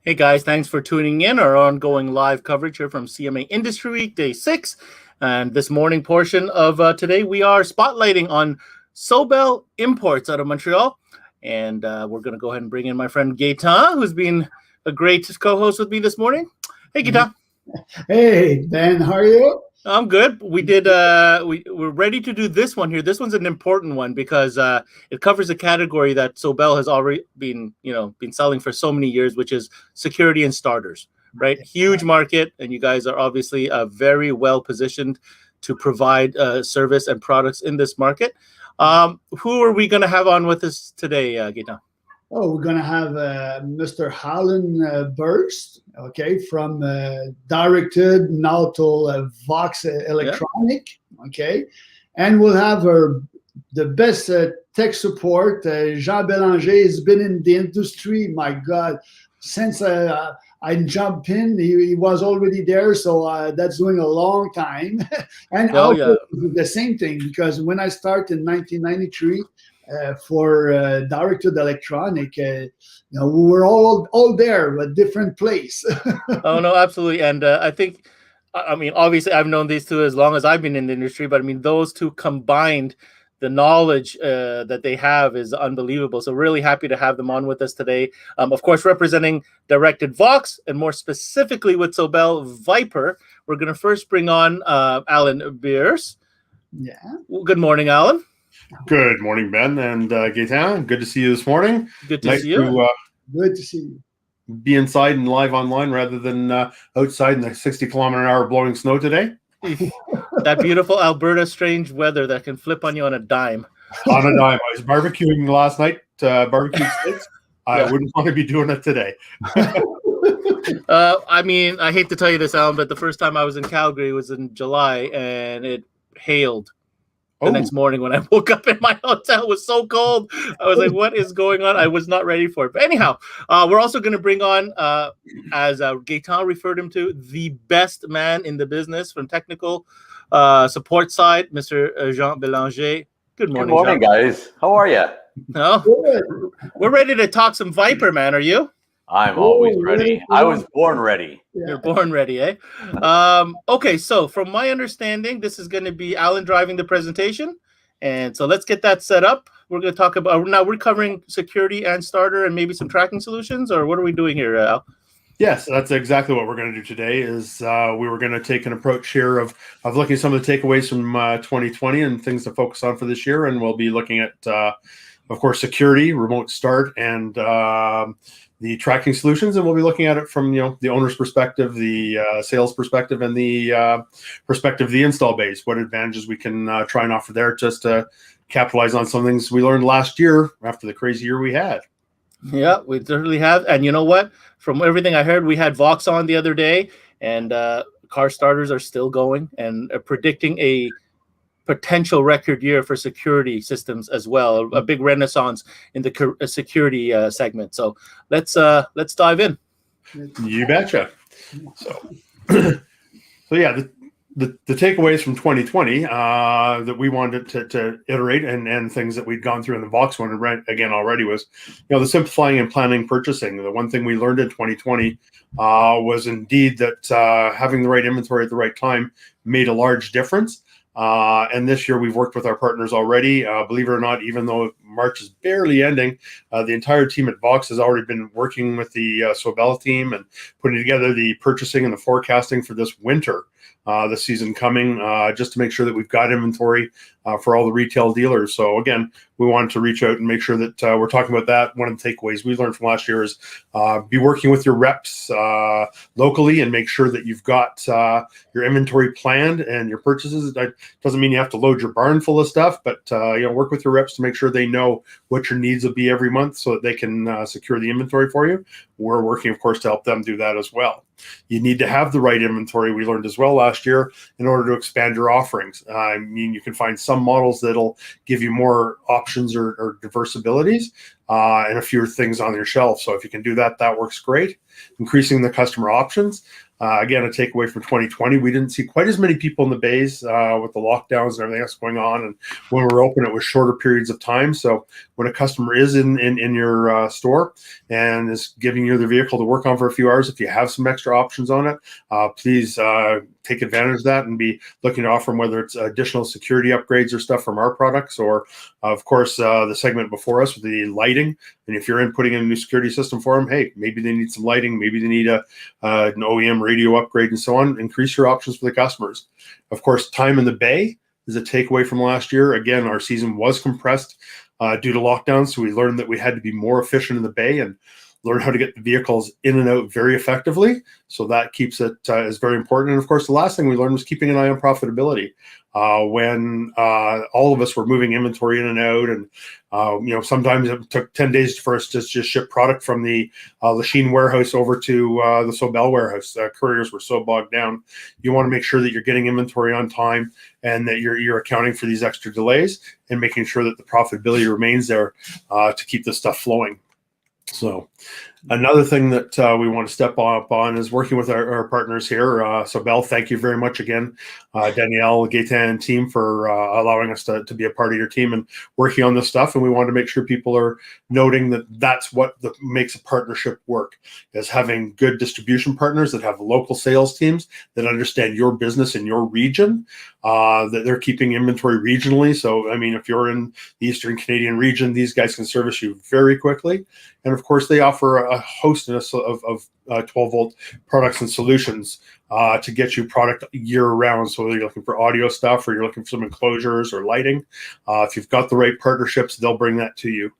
Hey guys, thanks for tuning in our ongoing live coverage here from CMA Industry Week, Day 6. And this morning portion of today, we are spotlighting on Sobel imports out of Montreal. And we're going to go ahead and bring in my friend Gaetan, who's been a great co-host with me this morning. Hey, Gaetan. Hey, Ben, how are you? I'm good. We're ready to do this one here. This one's an important one because it covers a category that Sobel has already been selling for so many years, which is security and starters, right? Huge market, and you guys are obviously very well positioned to provide service and products in this market. Who are we going to have on with us today, Gaetan? Oh, we're going to have Mr. Alan Burst, okay, from Directed now to Vox Electronic, okay, and we'll have the best tech support. Jean Belanger has been in the industry, my God, since I jumped in, he was already there, so that's doing a long time. And the same thing, because when I started in 1993, for Directed Electronic, we were all there, but different place. Oh no, absolutely. And I mean, obviously, I've known these two as long as I've been in the industry, but I mean, those two combined, the knowledge that they have is unbelievable. So really happy to have them on with us today. Of course, representing Directed Vox, and more specifically with Sobel Viper. We're going to first bring on Alan Beers. Yeah. Well, good morning, Alan. Good morning, Ben and Gaetan. Good to see you this morning. Good to see you. Good to see you. Be inside and live online rather than outside in the 60-kilometer-an-hour blowing snow today. That beautiful Alberta strange weather that can flip on you on a dime. On a dime. I was barbecuing last night, barbecue steaks. I wouldn't want to be doing it today. I mean, I hate to tell you this, Alan, but the first time I was in Calgary was in July, and it hailed. The next morning when I woke up in my hotel, it was so cold. I was like, what is going on? I was not ready for it. But anyhow, we're also going to bring on, as Gaetan referred him to, the best man in the business from technical support side, Mr. Jean Belanger. Good morning, Good morning, Jean. guys. How are you? Oh, we're ready to talk some Viper, man. Are you? I'm always ready. I was born ready. You're born ready, eh? Okay, so from my understanding, this is going to be Alan driving the presentation. And so let's get that set up. We're going to talk about, now we're covering security and starter and maybe some tracking solutions, or what are we doing here, Al? Yes, that's exactly what we're going to do today. Is we were going to take an approach here of looking at some of the takeaways from 2020 and things to focus on for this year. And we'll be looking at, of course, security, remote start, and the tracking solutions, and we'll be looking at it from the owner's perspective, the sales perspective, and the perspective of the install base. What advantages we can try and offer there, just to capitalize on some things we learned last year after the crazy year we had. Yeah, we certainly have. And you know what? From everything I heard, we had Vox on the other day, and car starters are still going and predicting a potential record year for security systems as well, a big renaissance in the security segment. So let's dive in. You betcha. So yeah, the takeaways from 2020 that we wanted to iterate and things that we'd gone through in the Vox one again already was, the simplifying and planning purchasing. The one thing we learned in 2020 was indeed that having the right inventory at the right time made a large difference. And this year we've worked with our partners already. Believe it or not, even though March is barely ending, the entire team at Vox has already been working with the Sobel team and putting together the purchasing and the forecasting for this winter, the season coming, just to make sure that we've got inventory for all the retail dealers. So again, we wanted to reach out and make sure that we're talking about that. One of the takeaways we learned from last year is be working with your reps locally and make sure that you've got your inventory planned and your purchases. That doesn't mean you have to load your barn full of stuff, but work with your reps to make sure they know what your needs will be every month so that they can secure the inventory for you. We're working, of course, to help them do that as well. You need to have the right inventory, we learned as well last year, in order to expand your offerings. I mean, you can find some models that'll give you more options or diverse abilities and a few things on your shelf. So if you can do that, that works great. Increasing the customer options. Again, a takeaway from 2020, we didn't see quite as many people in the bays with the lockdowns and everything else going on. And when we were open, it was shorter periods of time. So when a customer is in your store and is giving you the vehicle to work on for a few hours, if you have some extra options on it, please take advantage of that and be looking to offer them, whether it's additional security upgrades or stuff from our products, or of course the segment before us with the lighting. And if you're putting in a new security system for them, hey, maybe they need some lighting, maybe they need an OEM radio upgrade and so on. Increase your options for the customers. Of course, time in the bay is a takeaway from last year. Again, our season was compressed due to lockdown, so we learned that we had to be more efficient in the bay and learn how to get the vehicles in and out very effectively. So that keeps it is very important. And of course, the last thing we learned was keeping an eye on profitability. When all of us were moving inventory in and out, and sometimes it took 10 days for us to just ship product from the Lachine warehouse over to the Sobel warehouse. Couriers were so bogged down. You want to make sure that you're getting inventory on time and that you're accounting for these extra delays and making sure that the profitability remains there to keep this stuff flowing. So another thing that we want to step up on is working with our partners here. Sobel, thank you very much again, Danielle, Gaetan, and team for allowing us to be a part of your team and working on this stuff. And we want to make sure people are noting that that's what makes a partnership work, is having good distribution partners that have local sales teams that understand your business in your region, that they're keeping inventory regionally. So, I mean, if you're in the Eastern Canadian region, these guys can service you very quickly. And of course, they offer a host of 12-volt products and solutions to get you product year round. So whether you're looking for audio stuff or you're looking for some enclosures or lighting, if you've got the right partnerships, they'll bring that to you.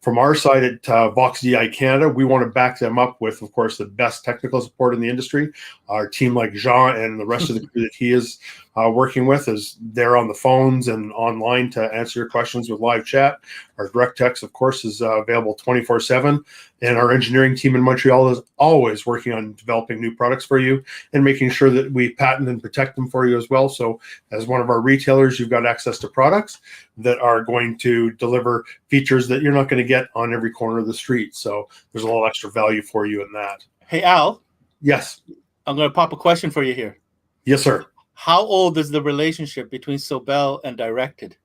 From our side at Vox DI Canada, we want to back them up with, of course, the best technical support in the industry. Our team, like Jean and the rest of the crew that he is working with, is there on the phones and online to answer your questions with live chat. Our direct text, of course, is available 24/7. And our engineering team in Montreal is always working on developing new products for you and making sure that we patent and protect them for you as well. So as one of our retailers, you've got access to products that are going to deliver features that you're not going to get on every corner of the street. So there's a little extra value for you in that. Hey, Al. Yes. I'm going to pop a question for you here. Yes, sir. How old is the relationship between Sobel and Directed?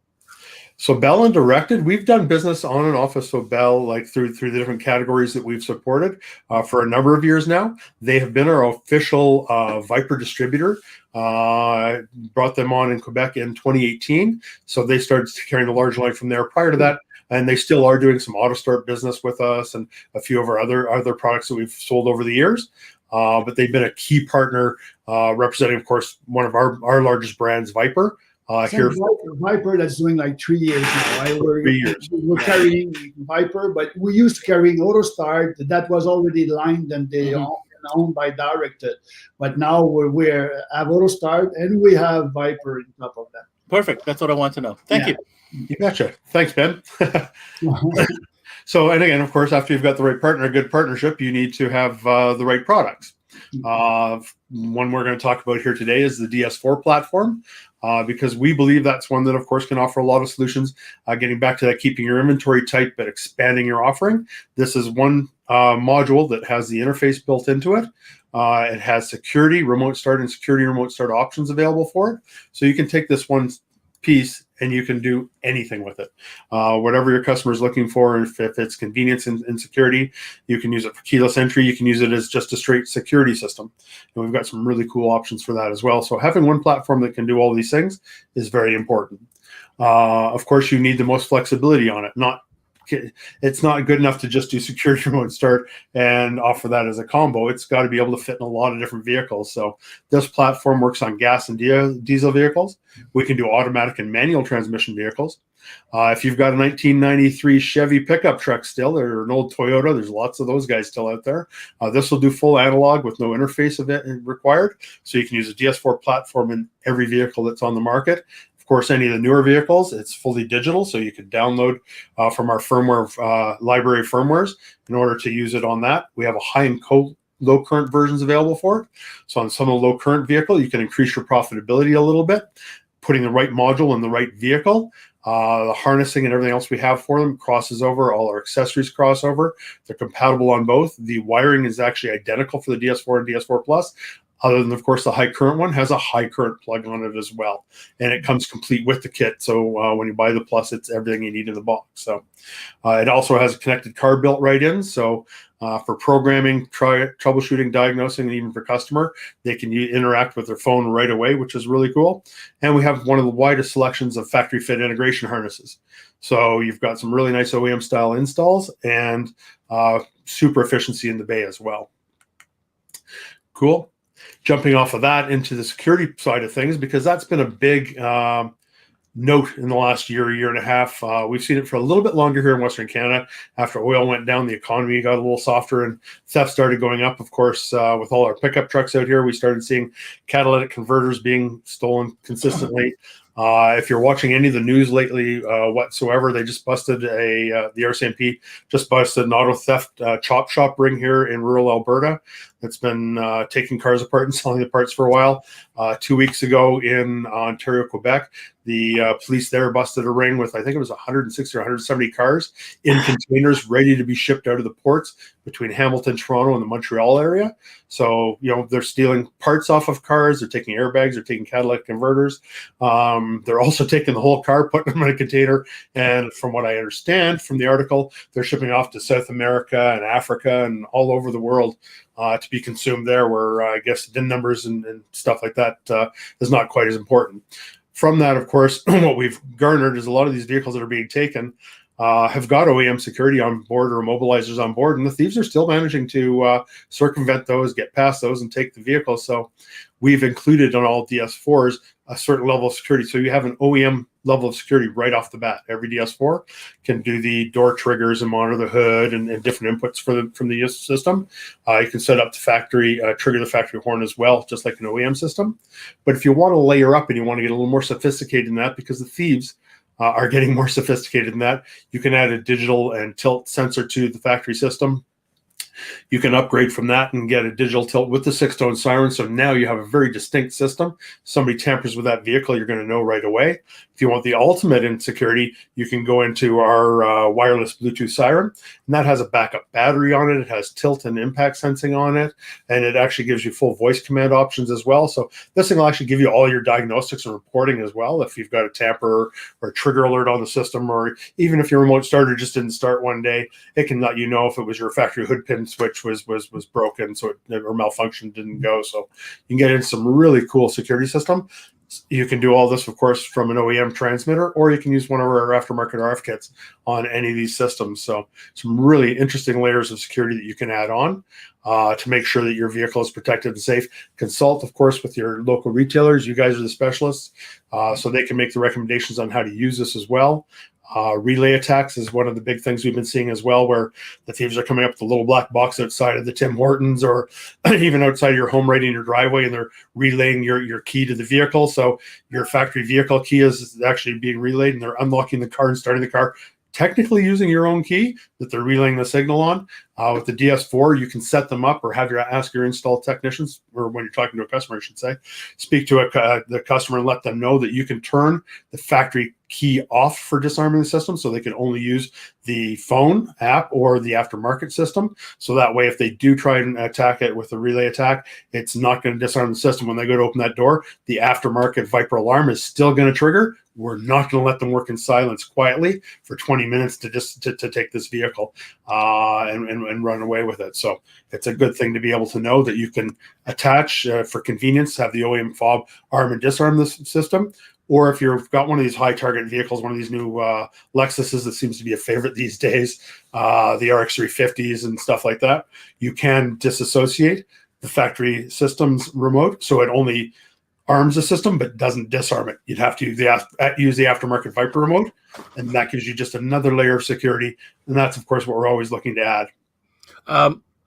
Sobel and Directed, we've done business on and off of Sobel, like through the different categories that we've supported for a number of years now. They have been our official Viper distributor. Brought them on in Quebec in 2018. So they started carrying the large line from there. Prior to that, and they still are doing some auto start business with us and a few of our other products that we've sold over the years. But they've been a key partner representing, of course, one of our largest brands, Viper. Here, Viper, that's doing like 3 years now, right? 3 years. We're carrying Viper, but we used to carrying AutoStart. That was already lined and they owned by Directed. But now we have AutoStart and we have Viper on top of that. Perfect. That's what I want to know. Thank you. You betcha. Thanks, Ben. So, and again, of course, after you've got the right partner, a good partnership, you need to have the right products. One we're going to talk about here today is the DS4 platform, because we believe that's one that, of course, can offer a lot of solutions. Getting back to that, keeping your inventory tight, but expanding your offering. This is one module that has the interface built into it. It has security, remote start, and security remote start options available for it. So you can take this one piece and you can do anything with it. Whatever your customer is looking for, if it's convenience and security, you can use it for keyless entry. You can use it as just a straight security system. And we've got some really cool options for that as well. So having one platform that can do all these things is very important. Of course, you need the most flexibility on it. It's not good enough to just do security remote start and offer that as a combo. It's got to be able to fit in a lot of different vehicles. So this platform works on gas and diesel vehicles. We can do automatic and manual transmission vehicles. If you've got a 1993 Chevy pickup truck still, or an old Toyota, there's lots of those guys still out there. This will do full analog with no interface of it required. So you can use a DS4 platform in every vehicle that's on the market. Of course, any of the newer vehicles, it's fully digital, so you can download from our firmware library firmwares in order to use it on that. We have a high and low current versions available for it. So on some of the low current vehicle, you can increase your profitability a little bit, putting the right module in the right vehicle. The harnessing and everything else we have for them crosses over. All our accessories cross over. They're compatible on both. The wiring is actually identical for the DS4 and DS4 Plus. Other than, of course, the high current one has a high current plug on it as well. And it comes complete with the kit. So when you buy the Plus, it's everything you need in the box. So it also has a connected car built right in. So for programming, troubleshooting, diagnosing, and even for customer, they can interact with their phone right away, which is really cool. And we have one of the widest selections of factory fit integration harnesses. So you've got some really nice OEM style installs and super efficiency in the bay as well. Cool. Jumping off of that into the security side of things, because that's been a big note in the last year and a half. We've seen it for a little bit longer here in Western Canada. After oil went down, the economy got a little softer and theft started going up. Of course, with all our pickup trucks out here, we started seeing catalytic converters being stolen consistently. If you're watching any of the news lately whatsoever, they just busted the RCMP just busted an auto theft chop shop ring here in rural Alberta that's been taking cars apart and selling the parts for a while. 2 weeks ago in Ontario, Quebec, the police there busted a ring with, I think it was 160 or 170 cars in containers ready to be shipped out of the ports between Hamilton, Toronto, and the Montreal area. So, they're stealing parts off of cars. They're taking airbags. They're taking catalytic converters. They're also taking the whole car, putting them in a container. And from what I understand from the article, they're shipping off to South America and Africa and all over the world to be consumed there, where I guess the DIN numbers and stuff like that is not quite as important. From that, of course, what we've garnered is a lot of these vehicles that are being taken have got OEM security on board or immobilizers on board, and the thieves are still managing to circumvent those, get past those, and take the vehicle. So we've included on all DS4s a certain level of security. So you have an OEM level of security right off the bat. Every DS4 can do the door triggers and monitor the hood and different inputs from the system. You can set up the factory, trigger the factory horn as well, just like an OEM system. But if you want to layer up and you want to get a little more sophisticated in that, because the thieves are getting more sophisticated in that, you can add a digital and tilt sensor to the factory system. You can upgrade from that and get a digital tilt with the 6-tone siren. So now you have a very distinct system. Somebody tampers with that vehicle, you're going to know right away. If you want the ultimate in security, you can go into our wireless Bluetooth siren, and that has a backup battery on it. It has tilt and impact sensing on it, and it actually gives you full voice command options as well. So this thing will actually give you all your diagnostics and reporting as well. If you've got a tamper or a trigger alert on the system, or even if your remote starter just didn't start one day, it can let you know if it was your factory hood pin switch was broken, so it or malfunctioned, didn't go. So you can get in some really cool security system. You can do all this, of course, from an OEM transmitter, or you can use one of our aftermarket RF kits on any of these systems. So some really interesting layers of security that you can add on to make sure that your vehicle is protected and safe. Consult, of course, with your local retailers. You guys are the specialists, so they can make the recommendations on how to use this as well. Relay attacks is one of the big things we've been seeing as well, where the thieves are coming up with a little black box outside of the Tim Hortons or even outside of your home right in your driveway, and they're relaying your key to the vehicle. So your factory vehicle key is actually being relayed, and they're unlocking the car and starting the car, technically using your own key that they're relaying the signal on. With the DS4, you can set them up or ask your install technicians, or when you're talking to a customer, I should say, speak to the customer and let them know that you can turn the factory key off for disarming the system, so they can only use the phone app or the aftermarket system. So that way, if they do try and attack it with a relay attack, it's not going to disarm the system. When they go to open that door, the aftermarket Viper alarm is still going to trigger. We're not going to let them work in silence quietly for 20 minutes to take this vehicle and run away with it. So it's a good thing to be able to know that you can attach for convenience, have the OEM fob arm and disarm this system. Or if you've got one of these high target vehicles, one of these new Lexuses that seems to be a favorite these days, the RX350s and stuff like that, you can disassociate the factory system's remote, so it only arms the system but doesn't disarm it. You'd have to use the aftermarket Viper remote, and that gives you just another layer of security. And that's, of course, what we're always looking to add.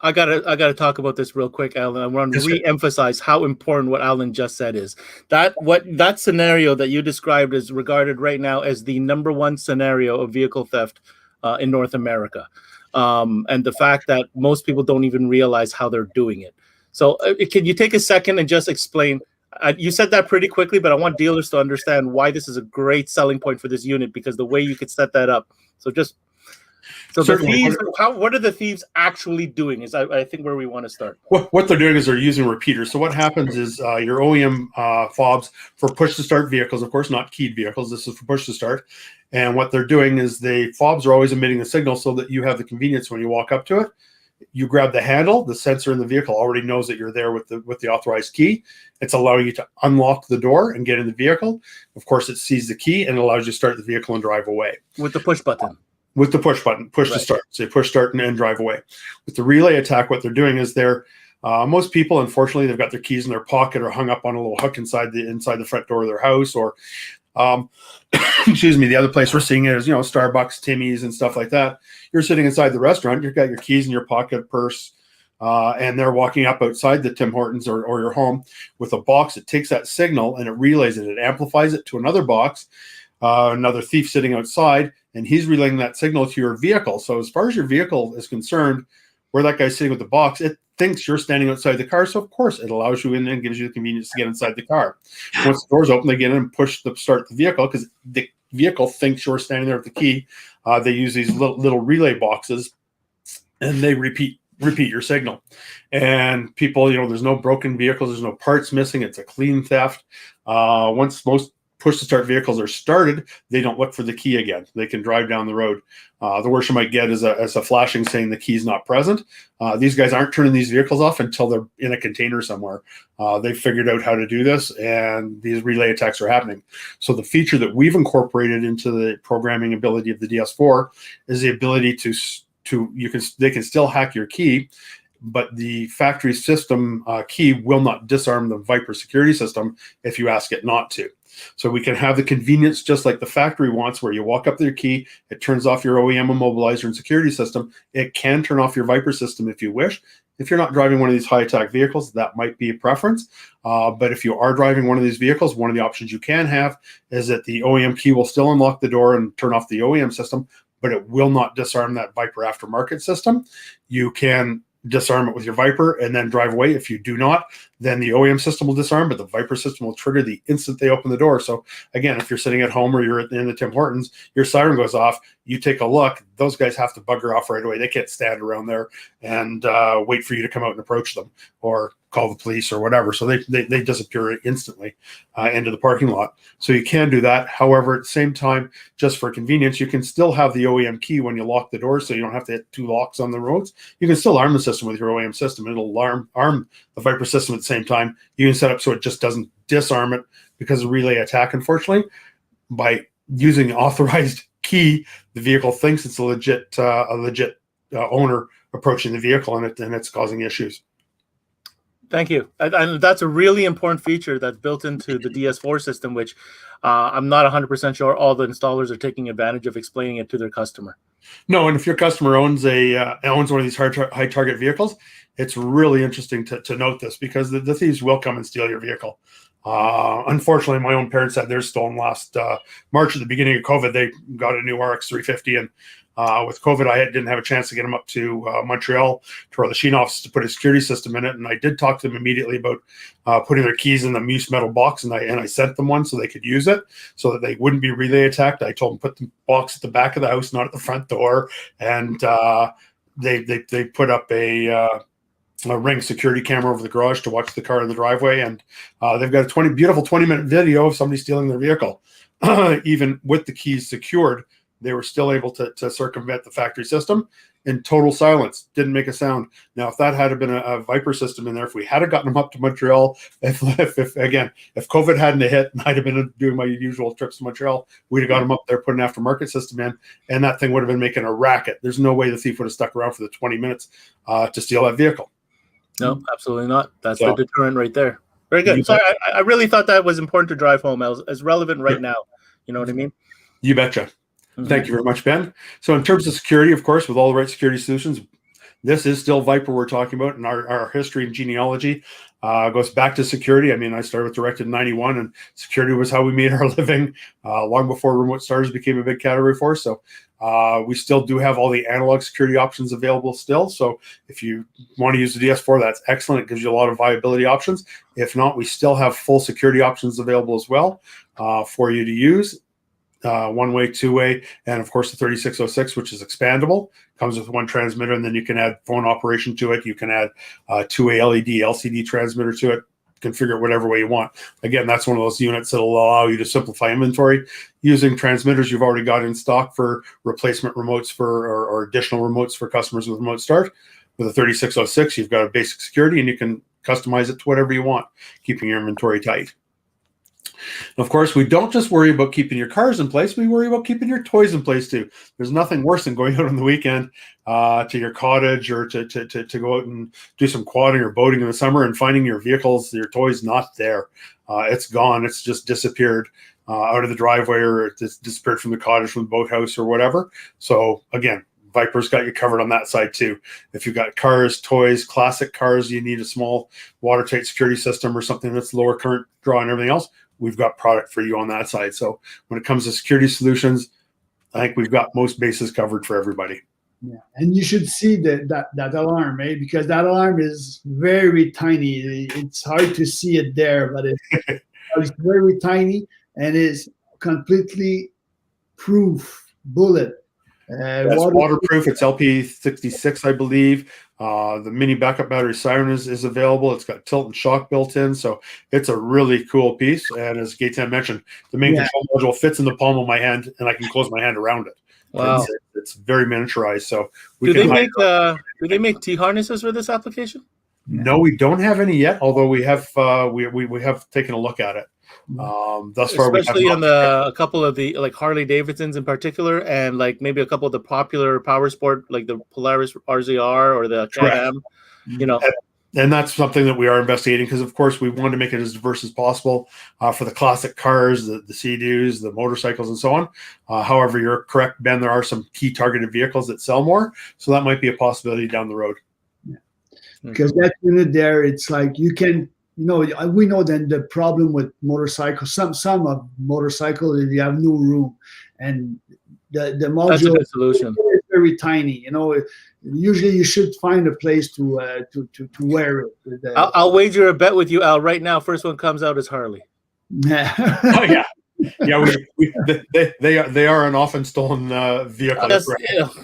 I gotta talk about this real quick, Alan. I want to re-emphasize how important what Alan just said is. That scenario that you described is regarded right now as the number one scenario of vehicle theft in North America, and the fact that most people don't even realize how they're doing it. So, can you take a second and just explain? You said that pretty quickly, but I want dealers to understand why this is a great selling point for this unit, because the way you could set that up. So just So Certainly. the thieves, what are the thieves actually doing? Is I think where we want to start. What they're doing is they're using repeaters. So what happens is your OEM fobs for push-to-start vehicles, of course, not keyed vehicles. This is for push-to-start. And what they're doing is the fobs are always emitting a signal so that you have the convenience when you walk up to it. You grab the handle, the sensor in the vehicle already knows that you're there with the authorized key. It's allowing you to unlock the door and get in the vehicle. Of course, it sees the key and allows you to start the vehicle and drive away. With the push button. With the push button, push to start. So you push start and drive away. With the relay attack, what they're doing is most people, unfortunately, they've got their keys in their pocket or hung up on a little hook inside the front door of their house, or excuse me, the other place we're seeing it is, Starbucks, Timmy's, and stuff like that. You're sitting inside the restaurant, you've got your keys in your pocket, purse, and they're walking up outside the Tim Hortons or your home with a box. It takes that signal and it relays it. It amplifies it to another box, another thief sitting outside, and he's relaying that signal to your vehicle. So as far as your vehicle is concerned, where that guy's sitting with the box, it thinks you're standing outside the car. So of course it allows you in and gives you the convenience to get inside the car. Once the doors open, they get in and start the vehicle because the vehicle thinks you're standing there with the key. They use these little relay boxes and they repeat your signal. And people, there's no broken vehicles, there's no parts missing. It's a clean theft. Once most push-to-start vehicles are started, they don't look for the key again. They can drive down the road. The worst you might get is a flashing saying the key's not present. These guys aren't turning these vehicles off until they're in a container somewhere. They've figured out how to do this, and these relay attacks are happening. So the feature that we've incorporated into the programming ability of the DS4 is the ability they can still hack your key, but the factory system key will not disarm the Viper security system if you ask it not to. So we can have the convenience just like the factory wants, where you walk up to your key, it turns off your OEM immobilizer and security system. It can turn off your Viper system if you wish. If you're not driving one of these high attack vehicles, that might be a preference. But if you are driving one of these vehicles, one of the options you can have is that the OEM key will still unlock the door and turn off the OEM system, but it will not disarm that Viper aftermarket system. You can disarm it with your Viper and then drive away. If you do not, then the OEM system will disarm, but the Viper system will trigger the instant they open the door. So again, if you're sitting at home or you're in the Tim Hortons, your siren goes off, you take a look, those guys have to bugger off right away. They can't stand around there and wait for you to come out and approach them or call the police or whatever. So they disappear instantly into the parking lot. So you can do that. However, at the same time, just for convenience, you can still have the OEM key when you lock the door, so you don't have to hit two locks on the roads. You can still arm the system with your OEM system. It'll arm the Viper system at the same time. You can set up so it just doesn't disarm it because of relay attack. Unfortunately, by using authorized key, the vehicle thinks it's a legit owner approaching the vehicle, and it's causing issues. Thank you. And that's a really important feature that's built into the DS4 system, which I'm not 100% sure all the installers are taking advantage of explaining it to their customer. No, and if your customer owns one of these high target vehicles, it's really interesting to note this, because the thieves will come and steal your vehicle. Unfortunately, my own parents had theirs stolen last March at the beginning of COVID. They got a new RX 350, and with COVID, I didn't have a chance to get them up to Montreal to our Lachine office to put a security system in it. And I did talk to them immediately about putting their keys in the Muse metal box, and I sent them one so they could use it, so that they wouldn't be relay attacked. I told them put the box at the back of the house, not at the front door, and they put up a Ring security camera over the garage to watch the car in the driveway, and they've got a beautiful 20-minute video of somebody stealing their vehicle. Even with the keys secured, they were still able to circumvent the factory system in total silence. Didn't make a sound. Now, if that had been a Viper system in there, if we had gotten them up to Montreal, if COVID hadn't hit and I'd have been doing my usual trips to Montreal, we'd have got them up there, put an aftermarket system in, and that thing would have been making a racket. There's no way the thief would have stuck around for the 20 minutes to steal that vehicle. No, absolutely not. That's the deterrent right there. Very good. So I really thought that was important to drive home as relevant right now. You know what I mean? You betcha. Thank you very much, Ben. So in terms of security, of course, with all the right security solutions, this is still Viper we're talking about, and our history and genealogy goes back to security. I mean, I started with Directed in 91, and security was how we made our living long before remote starters became a big category for us. So we still do have all the analog security options available still. So if you want to use the DS4, that's excellent. It gives you a lot of viability options. If not, we still have full security options available as well for you to use. one-way, two-way, and of course the 3606, which is expandable. Comes with one transmitter, and then you can add phone operation to it. You can add two-way LED, LCD transmitter to it. Configure it whatever way you want. Again, that's one of those units that will allow you to simplify inventory using transmitters you've already got in stock for replacement remotes or additional remotes for customers with remote start. With a 3606, you've got a basic security, and you can customize it to whatever you want, keeping your inventory tight. And of course, we don't just worry about keeping your cars in place, we worry about keeping your toys in place too. There's nothing worse than going out on the weekend to your cottage or to go out and do some quadding or boating in the summer and finding your vehicles, your toys not there. It's gone. It's just disappeared out of the driveway, or it's disappeared from the cottage, from the boathouse or whatever. So again, Viper's got you covered on that side too. If you've got cars, toys, classic cars, you need a small watertight security system or something that's lower current draw and everything else, we've got product for you on that side. So when it comes to security solutions, I think we've got most bases covered for everybody. Yeah, and you should see that alarm, eh? Because that alarm is very tiny. It's hard to see it there, but it's very tiny and is completely proof bullet. It's waterproof. It's LP66, I believe. The mini backup battery siren is available. It's got tilt and shock built in, so it's a really cool piece. And as Gaetan mentioned, the main control module fits in the palm of my hand, and I can close my hand around it. Wow, it's very miniaturized. So do they make T harnesses for this application? No, we don't have any yet. Although we have we have taken a look at it. Thus far, especially on a couple of the like Harley Davidsons in particular, and like maybe a couple of the popular power sport like the Polaris RZR or the Can-Am, you know. And that's something that we are investigating because, of course, we want to make it as diverse as possible for the classic cars, the Sea-Doos, the motorcycles, and so on. However, you're correct, Ben. There are some key targeted vehicles that sell more, so that might be a possibility down the road. Yeah. Because that unit there, it's like you can. You know, we know then the problem with motorcycles. Some of motorcycles, you have no room, and the module That's a good solution. is very tiny. You know, usually you should find a place to wear it. I'll wager a bet with you, Al. Right now, first one comes out is Harley. Oh yeah. Yeah, they are an often stolen vehicle.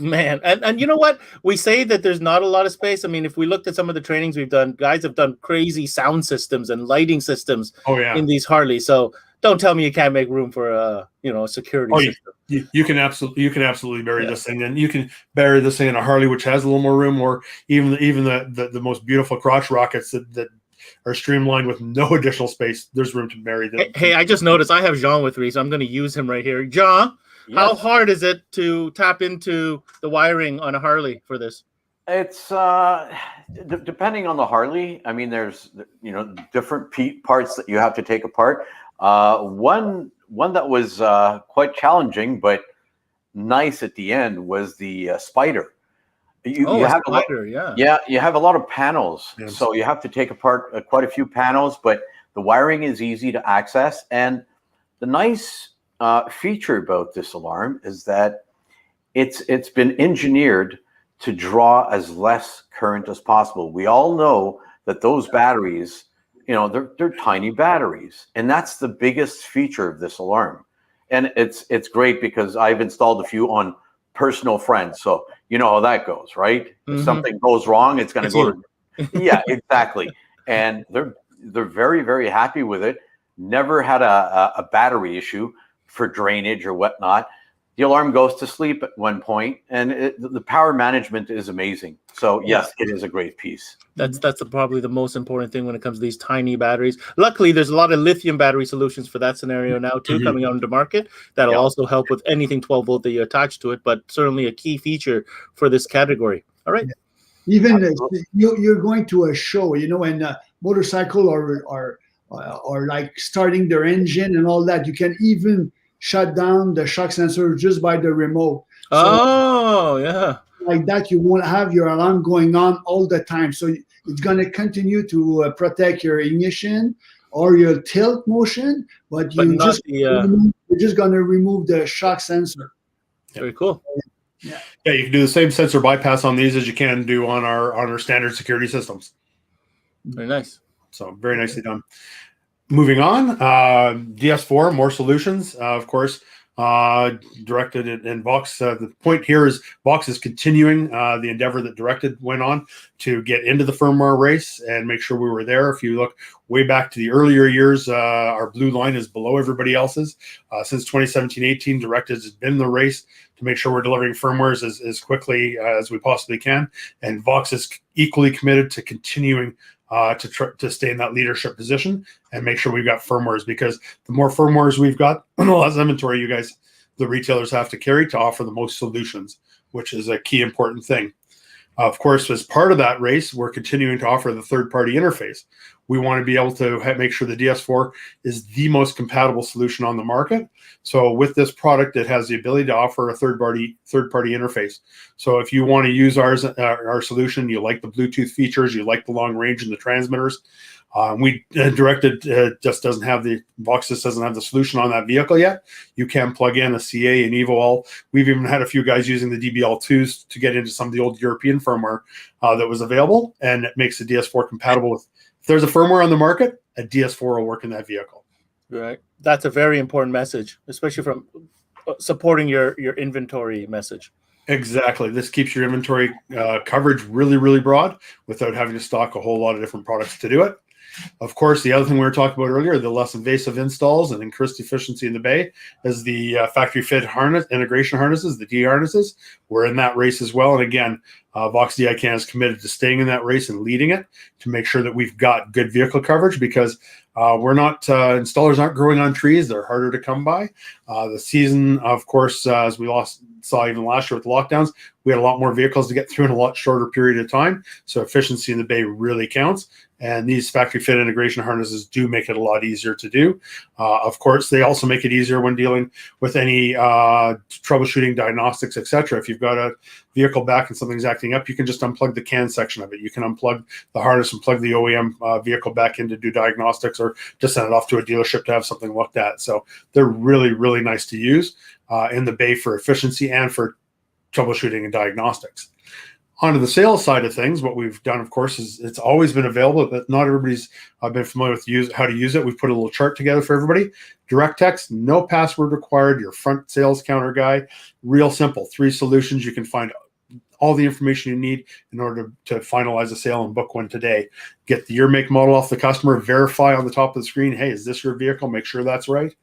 Man, and you know what? We say that there's not a lot of space. I mean, if we looked at some of the trainings we've done, guys have done crazy sound systems and lighting systems in these Harleys. So don't tell me you can't make room for a security system. You can absolutely bury this thing, and you can bury this thing in a Harley, which has a little more room, or even the most beautiful crotch rockets that are streamlined with no additional space. There's room to bury them. Hey, I just noticed I have Jean with me, so I'm going to use him right here. Jean, how hard is it to tap into the wiring on a Harley for this? It's depending on the Harley. I mean, there's different parts that you have to take apart. One that was quite challenging but nice at the end was the Spider. You have you have a lot of panels, so you have to take apart quite a few panels, but the wiring is easy to access. And the nice feature about this alarm is that it's been engineered to draw as less current as possible. We all know that those batteries, they're tiny batteries, and that's the biggest feature of this alarm. And it's great because I've installed a few on personal friends, so you know how that goes, right? If something goes wrong, it's going to go to yeah, exactly. And they're very, very happy with it. Never had a battery issue for drainage or whatnot. The alarm goes to sleep at one point, and the power management is amazing. So yes, it is a great piece. That's probably the most important thing when it comes to these tiny batteries. Luckily, there's a lot of lithium battery solutions for that scenario now too, coming out into market. That'll also help with anything 12 volt that you attach to it, but certainly a key feature for this category. All right. Even you're going to a show, and a motorcycle or like starting their engine and all that, you can even shut down the shock sensor just by the remote. Like that, you won't have your alarm going on all the time. So it's going to continue to protect your ignition or your tilt motion, but you're just going to remove the shock sensor. Very cool. Yeah, you can do the same sensor bypass on these as you can do on our standard security systems. Very nice. So very nicely done. Moving on, DS4, more solutions. Of course, Directed and Vox. The point here is Vox is continuing the endeavor that Directed went on to get into the firmware race and make sure we were there. If you look way back to the earlier years, our blue line is below everybody else's. Since 2017-18, Directed has been in the race to make sure we're delivering firmwares as quickly as we possibly can. And Vox is equally committed to continuing to stay in that leadership position and make sure we've got firmwares, because the more firmwares we've got, the less inventory you guys, the retailers, have to carry to offer the most solutions, which is a key important thing. Of course, as part of that race, we're continuing to offer the third-party interface. We want to be able to make sure the DS4 is the most compatible solution on the market. So with this product, it has the ability to offer a third-party interface. So if you want to use our solution, you like the Bluetooth features, you like the long range and the transmitters, Directed just doesn't have Vox just doesn't have the solution on that vehicle yet. You can plug in a CA and EvoAll. We've even had a few guys using the DBL2s to get into some of the old European firmware that was available, and it makes the DS4 compatible with. If there's a firmware on the market, a DS4 will work in that vehicle. Right. That's a very important message, especially from supporting your inventory message. Exactly. This keeps your inventory coverage really, really broad without having to stock a whole lot of different products to do it. Of course, the other thing we were talking about earlier, the less invasive installs and increased efficiency in the bay, is the factory fit harness, integration harnesses, the D harnesses. We're in that race as well. And again, Vox DICAN is committed to staying in that race and leading it to make sure that we've got good vehicle coverage, because installers aren't growing on trees. They're harder to come by. The season, of course, as we saw even last year with the lockdowns, we had a lot more vehicles to get through in a lot shorter period of time. So efficiency in the bay really counts. And these factory fit integration harnesses do make it a lot easier to do. Of course, they also make it easier when dealing with any troubleshooting, diagnostics, etc. If you've got a vehicle back and something's acting up, you can just unplug the CAN section of it. You can unplug the harness and plug the OEM vehicle back in to do diagnostics, or just send it off to a dealership to have something looked at. So they're really, really nice to use in the bay for efficiency and for troubleshooting and diagnostics. Onto the sales side of things, what we've done, of course, is it's always been available, but not everybody's been familiar with how to use it. We've put a little chart together for everybody. Direct text, no password required. Your front sales counter guide, real simple. 3 solutions. You can find all the information you need in order to finalize a sale and book one today. Get the year, make, model off the customer, verify on the top of the screen, hey, is this your vehicle? Make sure that's right.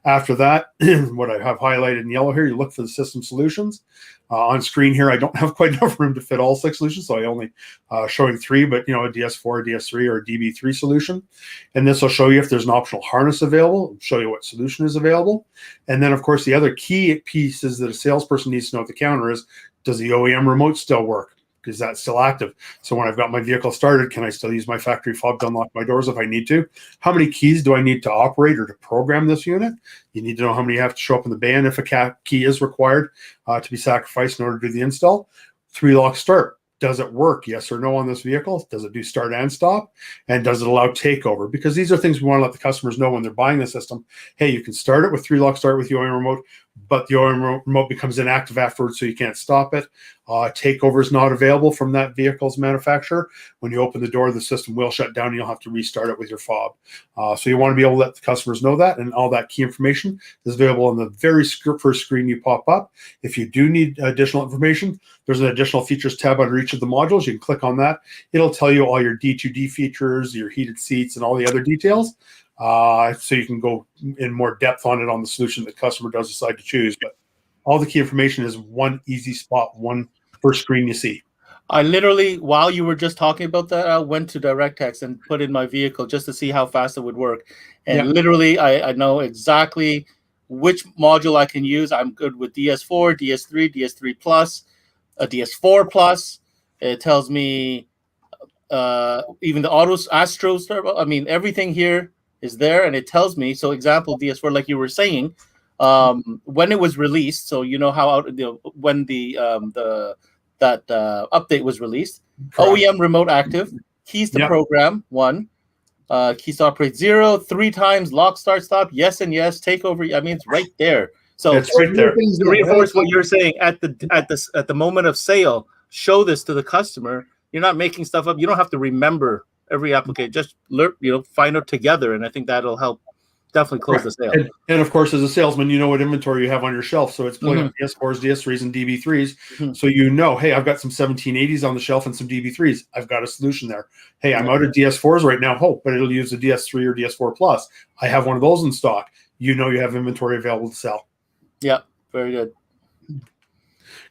After that, what I have highlighted in yellow here, you look for the system solutions. On screen here, I don't have quite enough room to fit all 6 solutions, so I only showing 3, but a DS4, DS3, or a DB3 solution. And this will show you if there's an optional harness available, show you what solution is available. And then, of course, the other key pieces that a salesperson needs to know at the counter is, does the OEM remote still work? Is that still active? So when I've got my vehicle started, can I still use my factory fob to unlock my doors if I need to? How many keys do I need to operate or to program this unit? You need to know how many have to show up in the bay, and if a key is required to be sacrificed in order to do the install. 3-lock start. Does it work? Yes or no on this vehicle? Does it do start and stop? And does it allow takeover? Because these are things we want to let the customers know when they're buying the system. Hey, you can start it with 3-lock start with the OEM remote, but the OEM remote becomes inactive afterwards, so you can't stop it. Takeover is not available from that vehicle's manufacturer. When you open the door, the system will shut down, and you'll have to restart it with your fob. So you want to be able to let the customers know that, and all that key information is available on the very first screen you pop up. If you do need additional information, there's an additional features tab under each of the modules. You can click on that. It'll tell you all your D2D features, your heated seats, and all the other details. So you can go in more depth on it on the solution the customer does decide to choose. But all the key information is one easy spot, one first screen you see. I literally, while you were just talking about that, I went to DirectText and put in my vehicle just to see how fast it would work. And literally, I know exactly which module I can use. I'm good with DS4, DS3, DS3 Plus, DS4 Plus. It tells me even the Astro Turbo. I mean, everything here is there, and it tells me. So example, DS4, like you were saying, when it was released, so you know how when that update was released. Correct. OEM remote active, keys to program 1, keys to operate 0, 3 times, lock, start, stop, yes and yes, takeover. I mean, it's right there. So it's right there. To reinforce what you're saying, at the moment of sale, show this to the customer. You're not making stuff up. You don't have to remember every application. Just find it together, and I think that'll help definitely close the sale. And of course, as a salesman, you know what inventory you have on your shelf. So it's pulling up DS4s, DS3s, and DB3s. So you know, hey, I've got some 1780s on the shelf and some DB3s. I've got a solution there. Hey, I'm out of DS4s right now. But it'll use a DS3 or DS4 Plus. I have one of those in stock. You know you have inventory available to sell. Yeah, very good.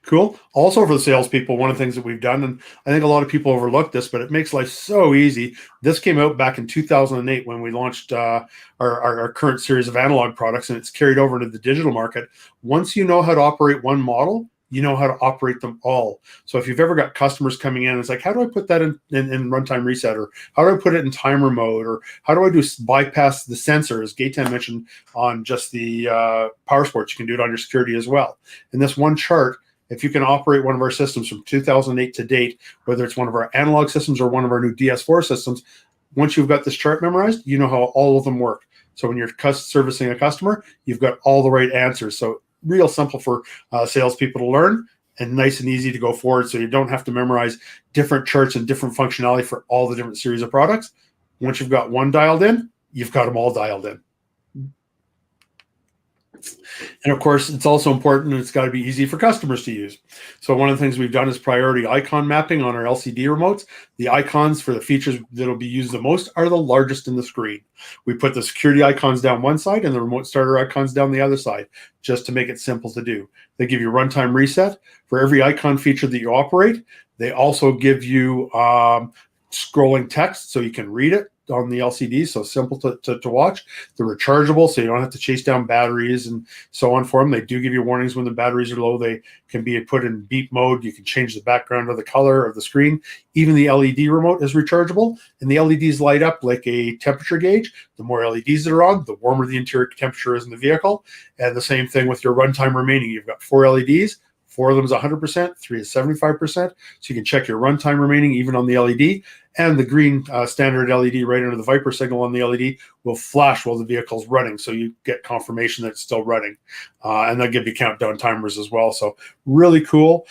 Cool. Also for the salespeople, one of the things that we've done, and I think a lot of people overlook this, but it makes life so easy. This came out back in 2008 when we launched our current series of analog products, and it's carried over into the digital market. Once you know how to operate one model, you know how to operate them all. So if you've ever got customers coming in, it's like, how do I put that in runtime reset, or how do I put it in timer mode, or how do I do bypass the sensor, as Gaetan mentioned on just the power sports, you can do it on your security as well. In this one chart, if you can operate one of our systems from 2008 to date, whether it's one of our analog systems or one of our new DS4 systems, once you've got this chart memorized, you know how all of them work. So when you're servicing a customer, you've got all the right answers. So real simple for salespeople to learn and nice and easy to go forward. So you don't have to memorize different charts and different functionality for all the different series of products. Once you've got one dialed in, you've got them all dialed in. And of course, it's also important, and it's got to be easy for customers to use. So one of the things we've done is priority icon mapping on our LCD remotes. The icons for the features that will be used the most are the largest in the screen. We put the security icons down one side and the remote starter icons down the other side, just to make it simple to do. They give you runtime reset for every icon feature that you operate. They also give you scrolling text so you can read it on the LCD, so simple to watch. They're rechargeable, so you don't have to chase down batteries and so on for them. They do give you warnings when the batteries are low. They can be put in beep mode. You can change the background or the color of the screen. Even the LED remote is rechargeable, and the LEDs light up like a temperature gauge. The more LEDs that are on, the warmer the interior temperature is in the vehicle. And the same thing with your runtime remaining. You've got 4 LEDs. 4 of them is 100%, 3 is 75%. So you can check your runtime remaining even on the LED. And the green standard LED right under the Viper signal on the LED will flash while the vehicle's running. So you get confirmation that it's still running. And they'll give you countdown timers as well. So really cool.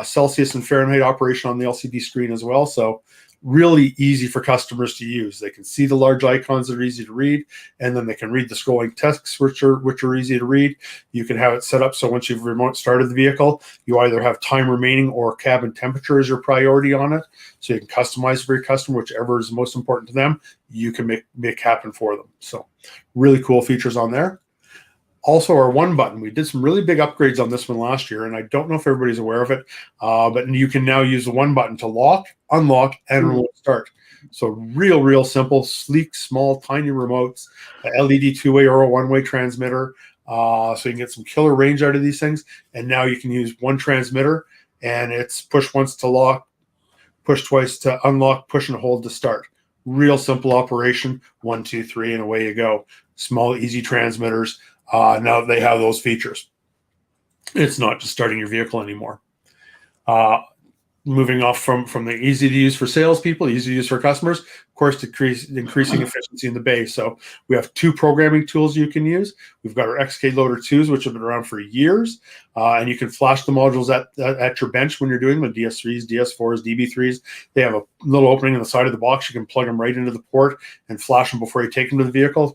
Celsius and Fahrenheit operation on the LCD screen as well. So really easy for customers to use. They can see the large icons that are easy to read, and then they can read the scrolling texts, which are easy to read. You can have it set up so once you've remote started the vehicle, you either have time remaining or cabin temperature as your priority on it. So you can customize for your customer, whichever is most important to them. You can make happen for them. So really cool features on there. Also, our one button, we did some really big upgrades on this one last year, and I don't know if everybody's aware of it, but you can now use the one button to lock, unlock, and remote start. So real simple, sleek, small, tiny remotes, LED two-way or a one-way transmitter, so you can get some killer range out of these things. And now you can use one transmitter, and it's push once to lock, push twice to unlock, push and hold to start. Real simple operation, 1, 2, 3, and away you go. Small, easy transmitters. Now they have those features. It's not just starting your vehicle anymore. Moving off from the easy to use for salespeople, easy to use for customers, of course, increasing efficiency in the bay. So we have 2 programming tools you can use. We've got our XK Loader 2s, which have been around for years, and you can flash the modules at your bench when you're doing them, DS3s, DS4s, DB3s. They have a little opening in the side of the box. You can plug them right into the port and flash them before you take them to the vehicle.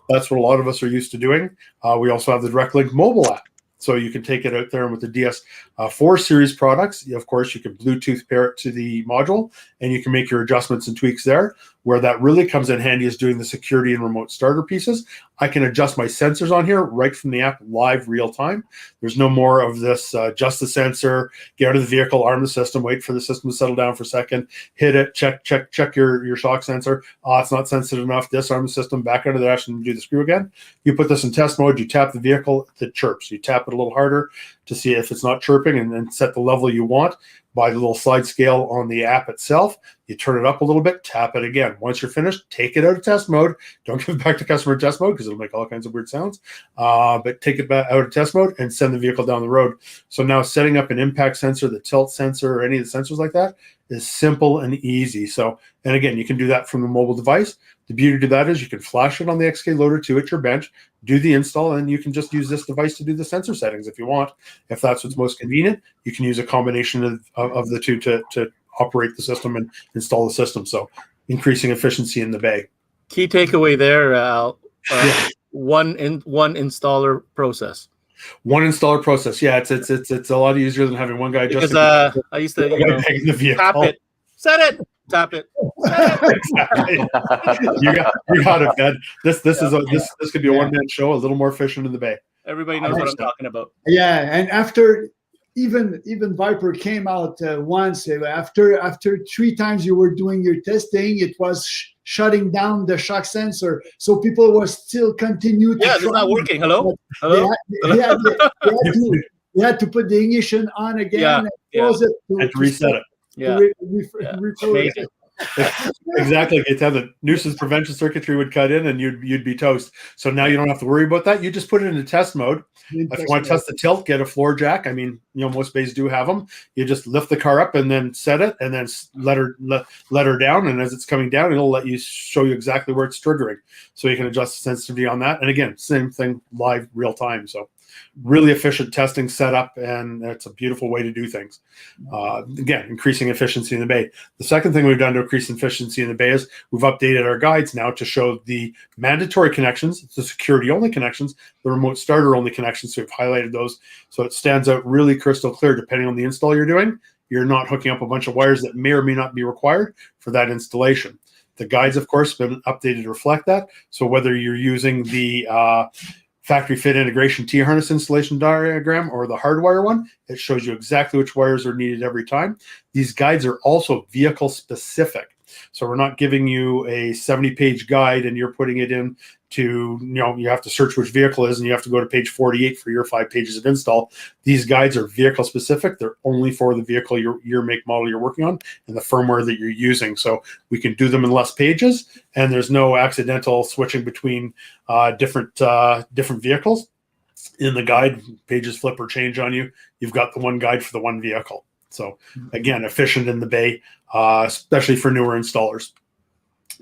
That's what a lot of us are used to doing. We also have the Direct Link mobile app. So you can take it out there, and with the DS4 series products, of course, you can Bluetooth pair it to the module, and you can make your adjustments and tweaks there. Where that really comes in handy is doing the security and remote starter pieces. I can adjust my sensors on here right from the app live real time. There's no more of this adjust the sensor, get out of the vehicle, arm the system, wait for the system to settle down for a second, hit it, check your shock sensor. It's not sensitive enough, disarm the system, back out of the dash and do the screw again. You put this in test mode, you tap the vehicle, it chirps. You tap it a little harder to see if it's not chirping, and then set the level you want by the little slide scale on the app itself. You turn it up a little bit, tap it again. Once you're finished, take it out of test mode. Don't give it back to customer test mode because it'll make all kinds of weird sounds. But take it back out of test mode and send the vehicle down the road. So now setting up an impact sensor, the tilt sensor, or any of the sensors like that is simple and easy. So, and again, you can do that from the mobile device. The beauty of that is you can flash it on the XK Loader 2 at your bench, do the install, and you can just use this device to do the sensor settings if you want. If that's what's most convenient, you can use a combination of the two to operate the system and install the system. So increasing efficiency in the bay. Key takeaway there, Al. one installer process. One installer process. Yeah, it's a lot easier than having one guy Because just I used to peg the vehicle. tap it, set it, tap it. Exactly. you got it, Ben. This could be a one man show, a little more fishing in the bay. Everybody knows what I'm talking about. Yeah, and after even Viper came out once after 3 times you were doing your testing, it was shutting down the shock sensor, so people were still continue to it's not working. Hello. They had to put the ignition on again and close it and reset it. Amazing. Exactly. It's how the nuisance prevention circuitry would cut in, and you'd be toast. So now you don't have to worry about that. You just put it into test mode. If you want to test the tilt, get a floor jack. I mean, most bays do have them. You just lift the car up and then set it, and then let her down. And as it's coming down, it'll show you exactly where it's triggering, so you can adjust the sensitivity on that. And again, same thing, live, real time. So really efficient testing setup, and it's a beautiful way to do things. Again, increasing efficiency in the bay. The second thing we've done to increase efficiency in the bay is we've updated our guides now to show the mandatory connections, the security only connections, the remote starter only connections. So we've highlighted those so it stands out really crystal clear. Depending on the install you're doing, you're not hooking up a bunch of wires that may or may not be required for that installation. The guides, of course, have been updated to reflect that. So whether you're using the factory fit integration T-harness installation diagram or the hardwire one, it shows you exactly which wires are needed every time. These guides are also vehicle specific. So we're not giving you a 70-page guide and you're putting it in to, you have to search which vehicle is and you have to go to page 48 for your 5 pages of install. These guides are vehicle specific. They're only for the vehicle, your make model you're working on and the firmware that you're using. So we can do them in less pages, and there's no accidental switching between different vehicles. In the guide, pages flip or change on you. You've got the one guide for the one vehicle. So again, efficient in the bay, especially for newer installers.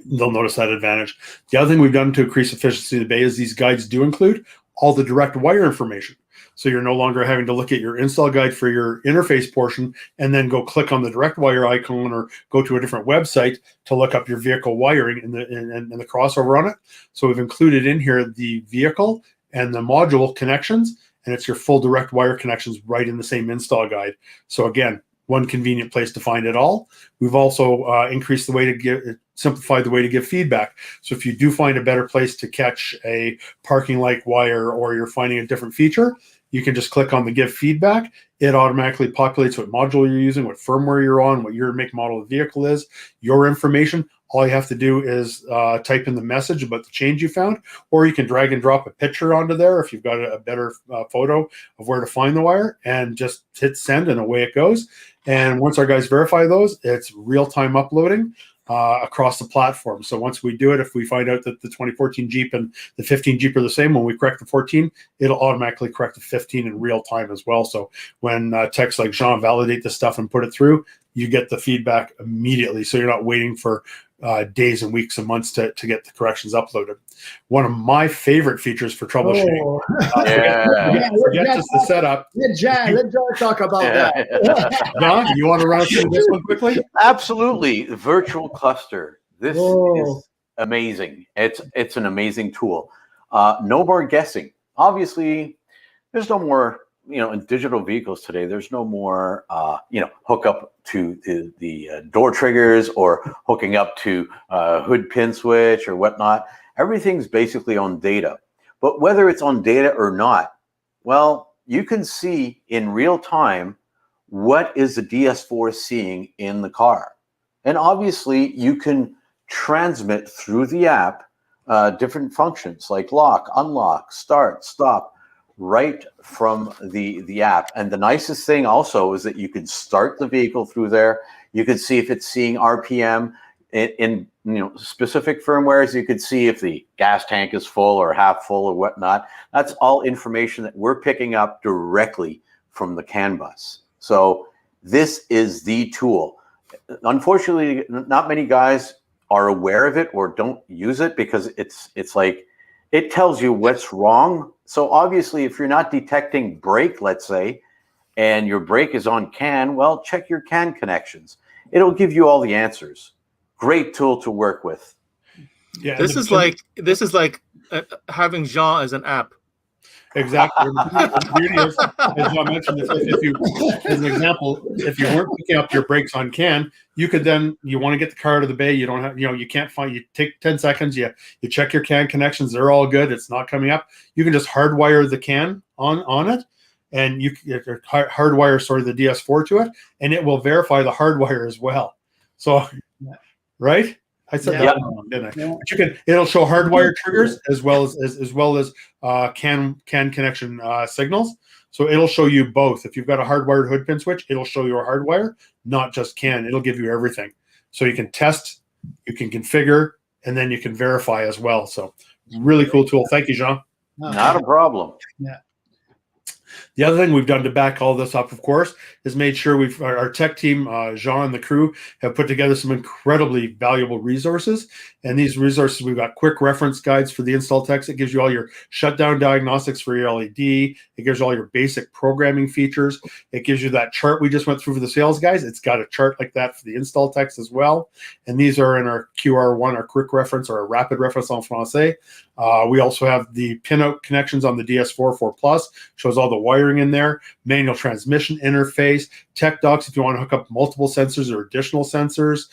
They'll notice that advantage. The other thing we've done to increase efficiency in the bay is these guides do include all the direct wire information. So you're no longer having to look at your install guide for your interface portion and then go click on the direct wire icon or go to a different website to look up your vehicle wiring and the crossover on it. So we've included in here the vehicle and the module connections, and it's your full direct wire connections right in the same install guide. So again, one convenient place to find it all. We've also increased the way to simplified the way to give feedback. So if you do find a better place to catch a parking light wire or you're finding a different feature, you can just click on the give feedback. It automatically populates what module you're using, what firmware you're on, what your make model of the vehicle is, your information. All you have to do is type in the message about the change you found, or you can drag and drop a picture onto there if you've got a better photo of where to find the wire, and just hit send and away it goes. And once our guys verify those, it's real-time uploading across the platform. So once we do it, if we find out that the 2014 Jeep and the 15 Jeep are the same, when we correct the 14, it'll automatically correct the 15 in real time as well. So when techs like Jean validate the stuff and put it through, you get the feedback immediately. So you're not waiting for days and weeks and months to get the corrections uploaded. One of my favorite features for troubleshooting. Forget just the setup. Let John talk about that. John, you want to run through this one quickly? Absolutely. Virtual cluster. This is amazing. It's an amazing tool. No more guessing. Obviously, there's no more, in digital vehicles today, there's no more, hook up to the door triggers or hooking up to hood pin switch or whatnot. Everything's basically on data. But whether it's on data or not, well, you can see in real time what is the DS4 seeing in the car. And obviously, you can transmit through the app different functions like lock, unlock, start, stop, right from the app. And the nicest thing also is that you can start the vehicle through there. You can see if it's seeing RPM in specific firmwares. You could see if the gas tank is full or half full or whatnot. That's all information that we're picking up directly from the CAN bus. So this is the tool. Unfortunately, not many guys are aware of it or don't use it because it's like it tells you what's wrong. So obviously, if you're not detecting brake, let's say, and your brake is on CAN, well, check your CAN connections. It'll give you all the answers. Great tool to work with. Yeah, this is like having Jean as an app. Exactly. The beauty is, as John mentioned, if you, as an example, if you weren't picking up your brakes on CAN, you could then, you want to get the car out of the bay, you don't have, you can't find, you take 10 seconds, you check your CAN connections, they're all good, it's not coming up. You can just hardwire the CAN on it, and you hardwire the DS4 to it, and it will verify the hardwire as well. So, right? I said that wrong, didn't I? Yeah. But it'll show hardwire triggers as well as CAN connection signals. So it'll show you both. If you've got a hardwired hood pin switch, it'll show you a hardwire, not just CAN. It'll give you everything. So you can test, you can configure, and then you can verify as well. So really cool tool. Thank you, Jean. Not a problem. Yeah. The other thing we've done to back all this up, of course, is made sure our tech team, Jean and the crew, have put together some incredibly valuable resources. And these resources, we've got quick reference guides for the install techs. It gives you all your shutdown diagnostics for your LED. It gives you all your basic programming features. It gives you that chart we just went through for the sales guys. It's got a chart like that for the install techs as well. And these are in our QR1, our quick reference, or a rapid reference en français. We also have the pinout connections on the DS4 4 Plus, shows all the wiring in there, manual transmission interface, tech docs if you want to hook up multiple sensors or additional sensors,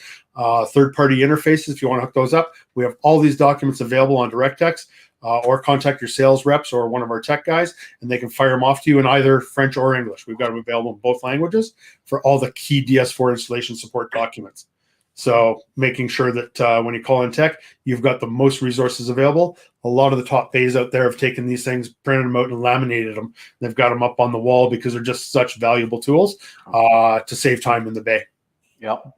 third-party interfaces if you want to hook those up. We have all these documents available on DirectX, or contact your sales reps or one of our tech guys, and they can fire them off to you in either French or English. We've got them available in both languages for all the key DS4 installation support documents. So making sure that when you call in tech, you've got the most resources available. A lot of the top bays out there have taken these things, printed them out, and laminated them. They've got them up on the wall because they're just such valuable tools to save time in the bay. Yep.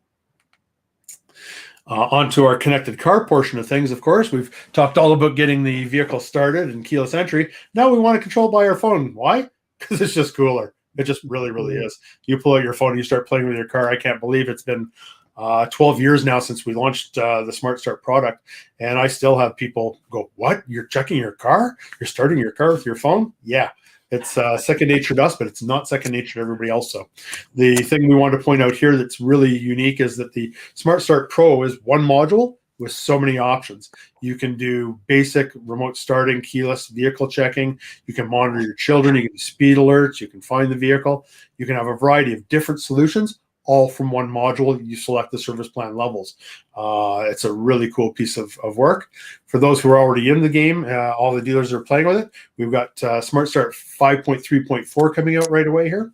Onto our connected car portion of things, of course. We've talked all about getting the vehicle started and keyless entry. Now we want to control by our phone. Why? Because it's just cooler. It just really, really is. You pull out your phone and you start playing with your car. I can't believe it's been 12 years now since we launched the Smart Start product, and I still have people go, "What? You're checking your car? You're starting your car with your phone?" Yeah, it's second nature to us, but it's not second nature to everybody else. So the thing we want to point out here that's really unique is that the Smart Start Pro is one module with so many options. You can do basic remote starting, keyless vehicle checking. You can monitor your children. You can do speed alerts. You can find the vehicle. You can have a variety of different solutions, all from one module. You select the service plan levels. It's a really cool piece of work. For those who are already in the game, all the dealers are playing with it. We've got Smart Start 5.3.4 coming out right away here.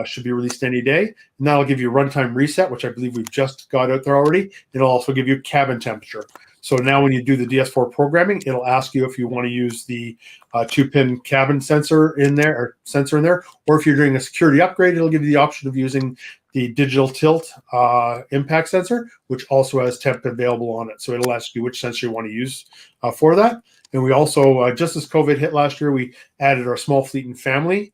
Should be released any day. And that'll give you runtime reset, which I believe we've just got out there already. It'll also give you cabin temperature. So now when you do the DS4 programming, it'll ask you if you want to use the 2-pin cabin sensor in there, or if you're doing a security upgrade, it'll give you the option of using the digital tilt impact sensor, which also has temp available on it. So it'll ask you which sensor you want to use for that. And we also, just as COVID hit last year, we added our small fleet and family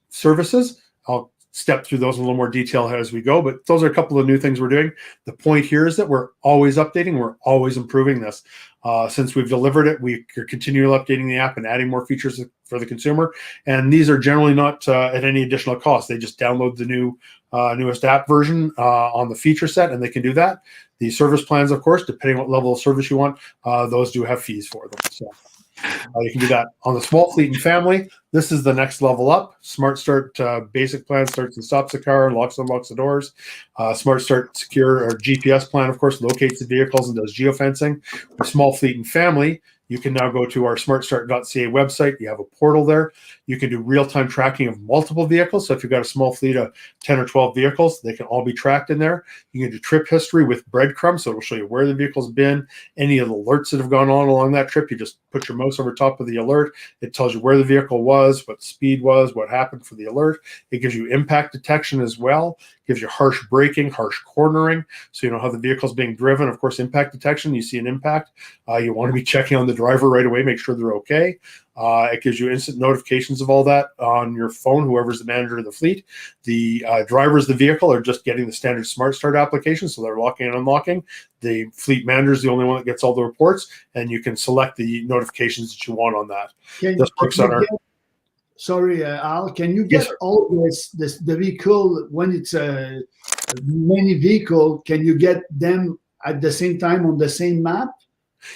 services. I'll step through those in a little more detail as we go, but those are a couple of new things we're doing. The point here is that we're always updating, we're always improving this. Since we've delivered it, we are continually updating the app and adding more features for the consumer. And these are generally not at any additional cost. They just download the newest app version on the feature set, and they can do that. The service plans, of course, depending on what level of service you want, those do have fees for them. So you can do that. On the small fleet and family, this is the next level up. Smart Start basic plan starts and stops the car, locks and unlocks the doors. Smart Start secure or GPS plan, of course, locates the vehicles and does geofencing. For small fleet and family, you can now go to our smartstart.ca website. You have a portal there. You can do real-time tracking of multiple vehicles. So if you've got a small fleet of 10 or 12 vehicles, they can all be tracked in there. You can do trip history with breadcrumbs. So it'll show you where the vehicle's been, any of the alerts that have gone on along that trip. You just put your mouse over top of the alert. It tells you where the vehicle was, what the speed was, what happened for the alert. It gives you impact detection as well. It gives you harsh braking, harsh cornering. So you know how the vehicle's being driven. Of course, impact detection, you see an impact. You want to be checking on the driver right away, make sure they're okay. It gives you instant notifications of all that on your phone, whoever's the manager of the fleet. The drivers of the vehicle are just getting the standard Smart Start application, so they're locking and unlocking. The fleet manager is the only one that gets all the reports, and you can select the notifications that you want on that. This works on our... Sorry, Al, can you get all the vehicle, when it's a many vehicle, can you get them at the same time on the same map?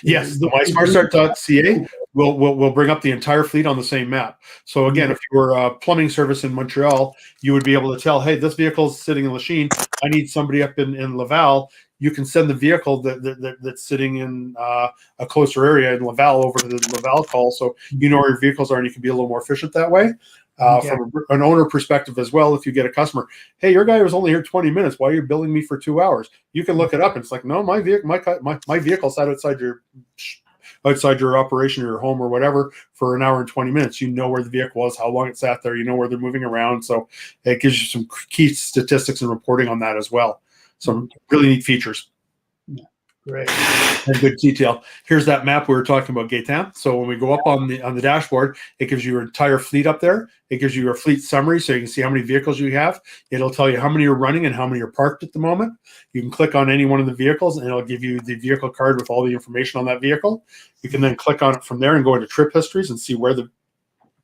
Yes, the mysmartstart.ca will bring up the entire fleet on the same map. So again, if you were a plumbing service in Montreal, you would be able to tell, hey, this vehicle is sitting in Lachine. I need somebody up in Laval. You can send the vehicle that's sitting in a closer area in Laval over to the Laval call, so you know where your vehicles are, and you can be a little more efficient that way. From an owner perspective as well, if you get a customer, hey, your guy was only here 20 minutes. Why are you billing me for 2 hours? You can look it up, and it's like, no, my vehicle sat outside your operation or your home or whatever for an hour and 20 minutes. You know where the vehicle was, how long it sat there, you know where they're moving around. So it gives you some key statistics and reporting on that as well. Some really neat features. Great. And good detail. Here's that map we were talking about, Gaetan. So when we go up on the dashboard, it gives you your entire fleet up there. It gives you your fleet summary, so you can see how many vehicles you have. It'll tell you how many are running and how many are parked at the moment. You can click on any one of the vehicles, and it'll give you the vehicle card with all the information on that vehicle. You can then click on it from there and go into trip histories and see where the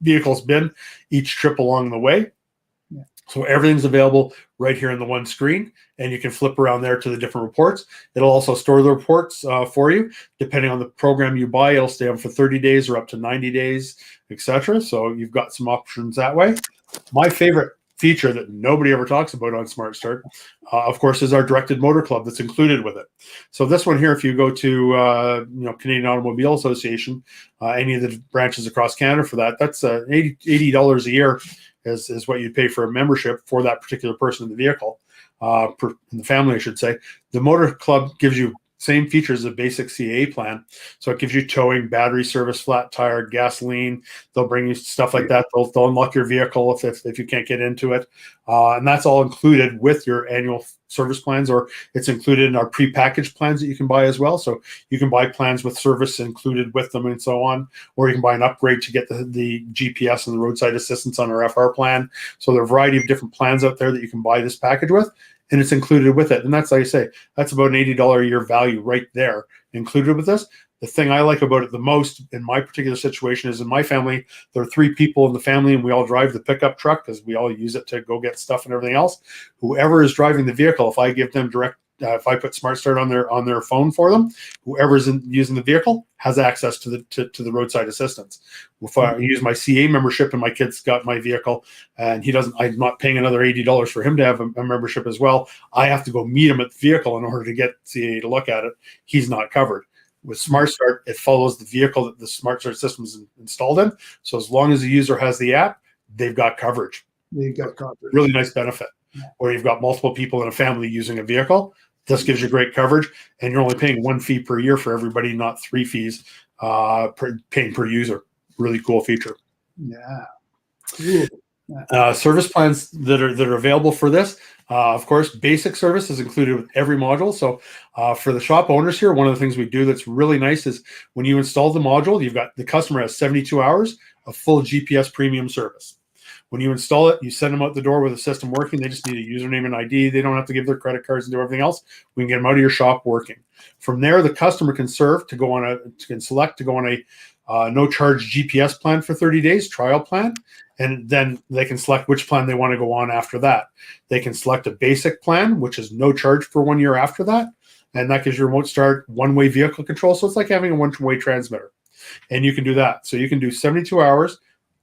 vehicle's been each trip along the way. So everything's available right here in the one screen, and you can flip around there to the different reports. It'll also store the reports for you. Depending on the program you buy, it'll stay on for 30 days or up to 90 days, etc. So you've got some options that way. My favorite feature that nobody ever talks about on Smart Start, of course, is our directed motor club that's included with it. So this one here, if you go to Canadian Automobile Association, any of the branches across Canada for that, that's $80 a year is what you'd pay for a membership for that particular person in the vehicle, in the family, I should say. The motor club gives you same features as a basic CAA plan. So it gives you towing, battery service, flat tire, gasoline. They'll bring you stuff like that. They'll unlock your vehicle if you can't get into it. And that's all included with your annual service plans, or it's included in our prepackaged plans that you can buy as well. So you can buy plans with service included with them and so on, or you can buy an upgrade to get the GPS and the roadside assistance on our FR plan. So there are a variety of different plans out there that you can buy this package with, and it's included with it. And that's, like I say, that's about an $80 a year value right there included with this. The thing I like about it the most in my particular situation is in my family, there are 3 people in the family, and we all drive the pickup truck because we all use it to go get stuff and everything else. Whoever is driving the vehicle, if I give them if I put Smart Start on their phone for them, whoever's using the vehicle has access to the roadside assistance. If I use my CA membership and my kid's got my vehicle and I'm not paying another $80 for him to have a membership as well. I have to go meet him at the vehicle in order to get CA to look at it. He's not covered. With Smart Start, it follows the vehicle that the Smart Start system is installed in. So as long as the user has the app, they've got coverage. They've got coverage. Really nice benefit. Or you've got multiple people in a family using a vehicle. This gives you great coverage, and you're only paying 1 fee per year for everybody, not 3 fees paying per user. Really cool feature. Yeah. Service plans that are available for this. Of course, basic service is included with every module. So for the shop owners here, one of the things we do that's really nice is when you install the module, you've got the customer has 72 hours of full GPS premium service. When you install it, you send them out the door with the system working. They just need a username and ID. They don't have to give their credit cards and do everything else. We can get them out of your shop working. From there, the customer can select to go on a no charge GPS plan for 30 days, trial plan, and then they can select which plan they want to go on after that. They can select a basic plan, which is no charge for 1 year after that, and that gives you remote start, one-way vehicle control. So it's like having a one-way transmitter, and you can do that. So you can do 72 hours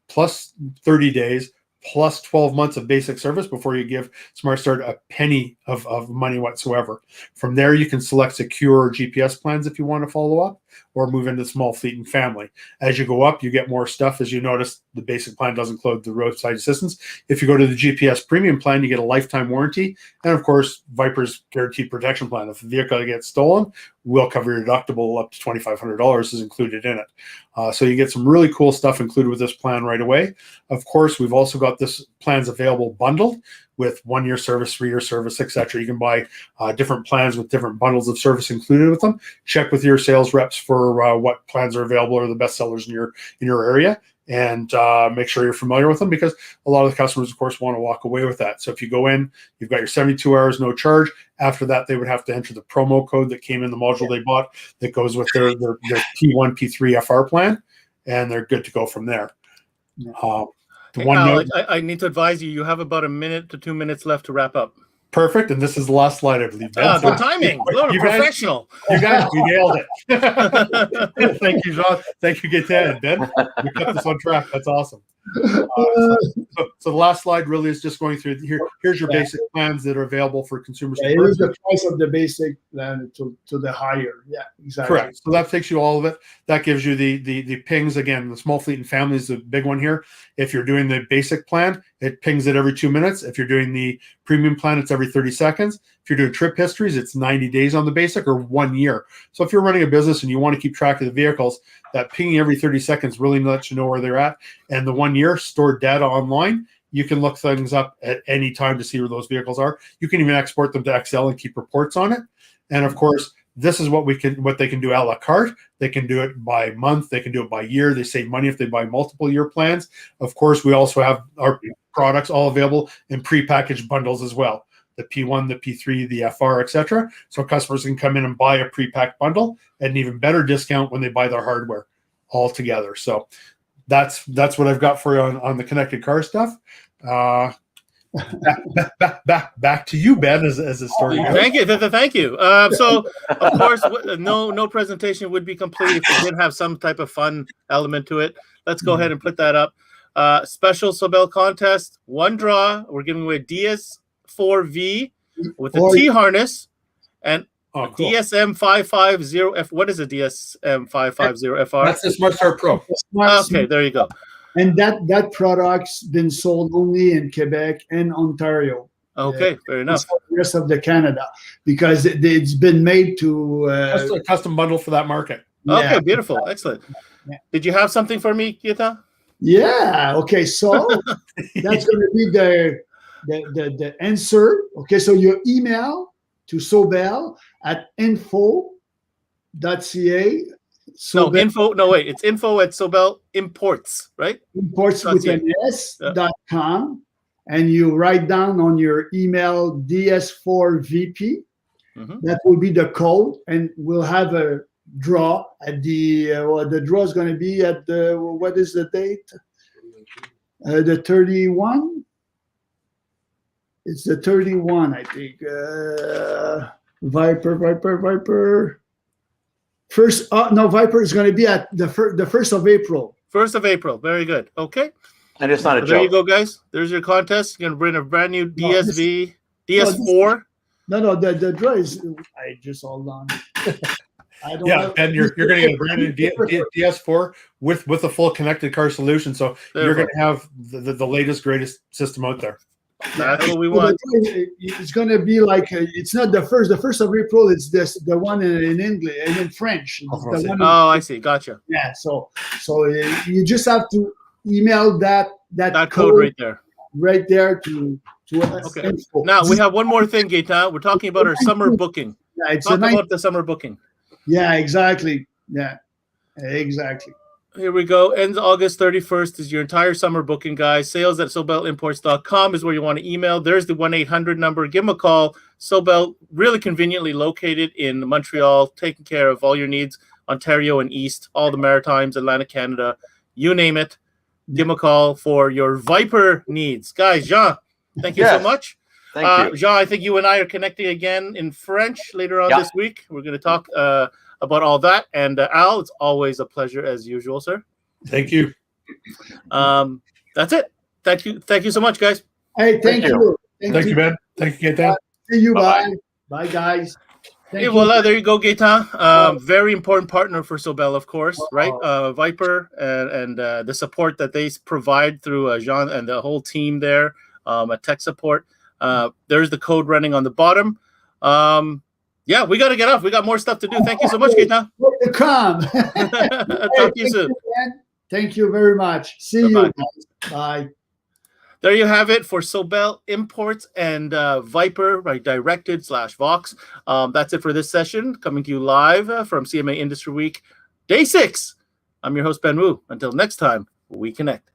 plus 30 days plus 12 months of basic service before you give Smart Start a penny of money whatsoever. From there, you can select secure GPS plans if you want to follow up, or move into small fleet and family. As you go up, you get more stuff. As you notice, the basic plan doesn't include the roadside assistance. If you go to the GPS premium plan, you get a lifetime warranty. And of course, Viper's guaranteed protection plan. If the vehicle gets stolen, we'll cover your deductible up to $2,500 is included in it. So you get some really cool stuff included with this plan right away. Of course, we've also got this plans available bundled with 1 year service, 3 year service, etc. You can buy different plans with different bundles of service included with them. Check with your sales reps for what plans are available or the best sellers in your area, and make sure you're familiar with them, because a lot of the customers, of course, want to walk away with that. So if you go in, you've got your 72 hours, no charge. After that, they would have to enter the promo code that came in the module they bought that goes with their P1, P3 FR plan, and they're good to go from there. Hey, Al, I need to advise you, you have about 1 minute to 2 minutes left to wrap up. Perfect. And this is the last slide, I believe. Ben. Good timing. Lord, You guys- professional. You guys, we nailed it. Thank you, Jean. Thank you, Gaetan and Ben. We kept this on track. That's awesome. So the last slide really is just going through here. Here's your basic plans that are available for consumers. Yeah, it is the price of the basic plan to the higher. Yeah, exactly. Correct. So that takes you all of it. That gives you the pings again. The small fleet and family is the big one here. If you're doing the basic plan, it pings it every 2 minutes. If you're doing the premium plan, it's every 30 seconds. If you're doing trip histories, it's 90 days on the basic or 1 year. So if you're running a business and you want to keep track of the vehicles, that pinging every 30 seconds really lets you know where they're at. And the 1 year stored data online, you can look things up at any time to see where those vehicles are. You can even export them to Excel and keep reports on it. And of course, this is what they can do a la carte. They can do it by month. They can do it by year. They save money if they buy multiple year plans. Of course, we also have our products all available in prepackaged bundles as well. The P1, the P3, the FR, etc. So customers can come in and buy a pre-packed bundle at an even better discount when they buy their hardware all together. So that's what I've got for you on the connected car stuff. Back to you, Ben, as the story goes. Thank you. So, of course, no presentation would be complete if it didn't have some type of fun element to it. Let's go ahead and put that up. Special Sobel contest, one draw. We're giving away DS4V with a T harness and cool. DSM 550F. What is a DSM 550FR? That's the Smart Start Pro. Okay, there you go. And that product's been sold only in Quebec and Ontario. Okay, fair enough. The rest of the Canada, because it's been made to That's a custom bundle for that market. Okay, yeah. beautiful, excellent. Yeah. Did you have something for me, Gita? Yeah. Okay. So that's going to be the answer. Okay. So your email to Sobel at info.ca. No, info. No, wait. It's info at Sobel Imports, right? Imports with an S.com. And you write down on your email DS4VP. Mm-hmm. That will be the code. And we'll have a draw at the draw is going to be at what is the date? The 31. It's the 31, I think. Viper. Viper is going to be at the 1st of April. 1st of April. Very good. Okay. And it's not a So joke. there you go, guys. There's your contest. You're going to bring a brand new DS4. No, the draw is. I just hold on. And you're going to get a brand new DS4 with a full connected car solution. So you're going to have the latest, greatest system out there. That's what we want. It's going to be like it's not the first. The 1st of April. It's the one in English and in French. I see. Gotcha. Yeah. So you just have to email that code right there. Right there to us. Okay. Info. Now we have one more thing, Gaetan. We're talking about our summer booking. Yeah, it's Talk about the summer booking. Yeah, exactly. Yeah, exactly. Here we go. Ends August 31st is your entire summer booking, guys. Sales at SobelImports.com is where you want to email. There's the 1-800 number. Give them a call. Sobel, really conveniently located in Montreal, taking care of all your needs. Ontario and East, all the Maritimes, Atlantic Canada, you name it. Give them a call for your Viper needs. Guys, Jean, thank you so much. Thank you. Jean, I think you and I are connecting again in French later on this week. We're going to talk about all that. And Al, it's always a pleasure as usual, sir. Thank you. That's it. Thank you so much, guys. Hey, thank you. Thank you, Ben. Thank you, Gaetan. See you. Bye. Bye, guys. Hey, voila, there you go, Gaetan. Very important partner for Sobel, of course, right? Viper and the support that they provide through Jean and the whole team there at tech support. There's the code running on the bottom. Yeah, we got to get off. We got more stuff to do. Thank you so much, Gaetan. Come. Talk to you soon. Thank you very much. See you. Guys. Bye. There you have it for Sobel Imports and Viper, right, Directed/Vox. That's it for this session. Coming to you live from CMA Industry Week, Day 6. I'm your host, Ben Wu. Until next time, we connect.